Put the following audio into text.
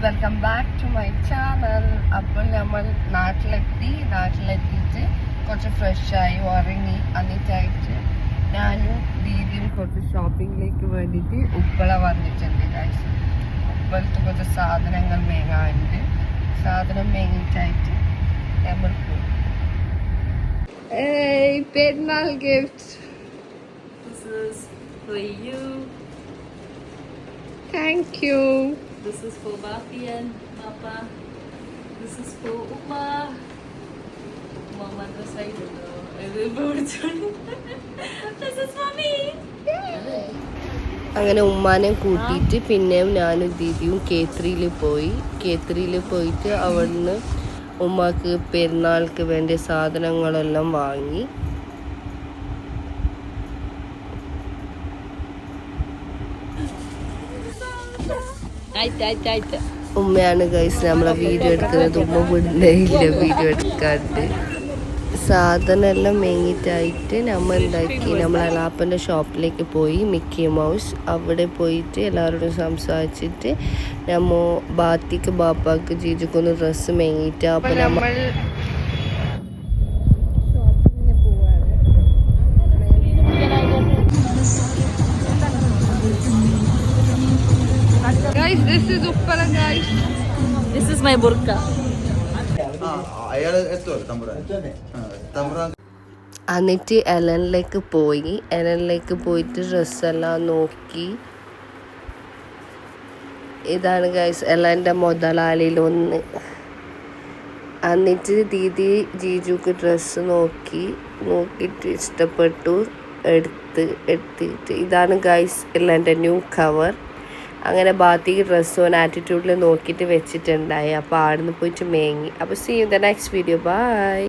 Welcome back to my channel. അപ്പോൾ നമ്മൾ നാട്ടിലെത്തിയിട്ട് കുറച്ച് ഫ്രഷായി ഉറങ്ങി. എന്നിട്ടായിട്ട് ഞാനും ദീദിയും കുറച്ച് ഷോപ്പിങ്ങിലേക്ക് വേണ്ടിയിട്ട് ഉപ്പള വന്നിട്ടുണ്ട് ഗൈസ്. ഉപ്പളത്ത് കുറച്ച് സാധനങ്ങൾ മേങ്ങാനുണ്ട്. സാധനം മേങ്ങിച്ചായിട്ട് നമ്മൾ പോകും. പെരുന്നാൾ gift. This is for you. Thank you. This is for Bati and Papa. This is for Uma. Mama dress I don't know. This is for me. അങ്ങനെ ഉമ്മാനെ കൂട്ടിയിട്ട് പിന്നെയും ഞാനും ദീദിയും കേത്രിയിൽ പോയിട്ട് അവിടുന്ന് ഉമ്മാക്ക് പെരുന്നാൾക്ക് വേണ്ട സാധനങ്ങളെല്ലാം വാങ്ങി. ഉമ്മയാണ് ഗൈസ് നമ്മളെ വീഡിയോ എടുക്കുന്നത്. ഉമ്മ വിടുന്നേ ഇല്ല വീഡിയോ എടുക്കാണ്ട്. സാധനം എല്ലാം മേങ്ങിട്ടായിട്ട് നമ്മൾ എന്താക്കി, നമ്മൾ അലാപ്പൻ്റെ ഷോപ്പിലേക്ക് പോയി, മിക്കി മൗസ്. അവിടെ പോയിട്ട് എല്ലാവരോടും സംസാരിച്ചിട്ട് നമ്മൾ ബാത്തിക്ക് ബാപ്പാക്ക് ജീജുക്കൊന്ന് ഡ്രസ്സ് മേങ്ങിയിട്ട് അപ്പോൾ നമ്മൾ Guys, this is Uppala, guys. This is my burqa. എന്നിട്ട് എലനിലേക്ക് പോയിട്ട് ഡ്രസ്സെല്ലാം നോക്കി. ഇതാണ് ഗൈസ് എലൻ്റെ മുതലാളിയിലൊന്ന്. എന്നിട്ട് ദീദി ജീജുക്ക് ഡ്രസ്സ് നോക്കിയിട്ട് ഇഷ്ടപ്പെട്ടു, എടുത്തിട്ട് ഇതാണ് ഗൈസ് എലൻ്റെ ന്യൂ കവർ. അങ്ങനെ ബാത്തിക്ക് ഡ്രസ്സും ആറ്റിറ്റ്യൂഡിൽ നോക്കിയിട്ട് വെച്ചിട്ടുണ്ടായി. അപ്പോൾ ആടുന്ന് പോയിട്ട് മേങ്ങി. അപ്പോൾ see you the next video. By.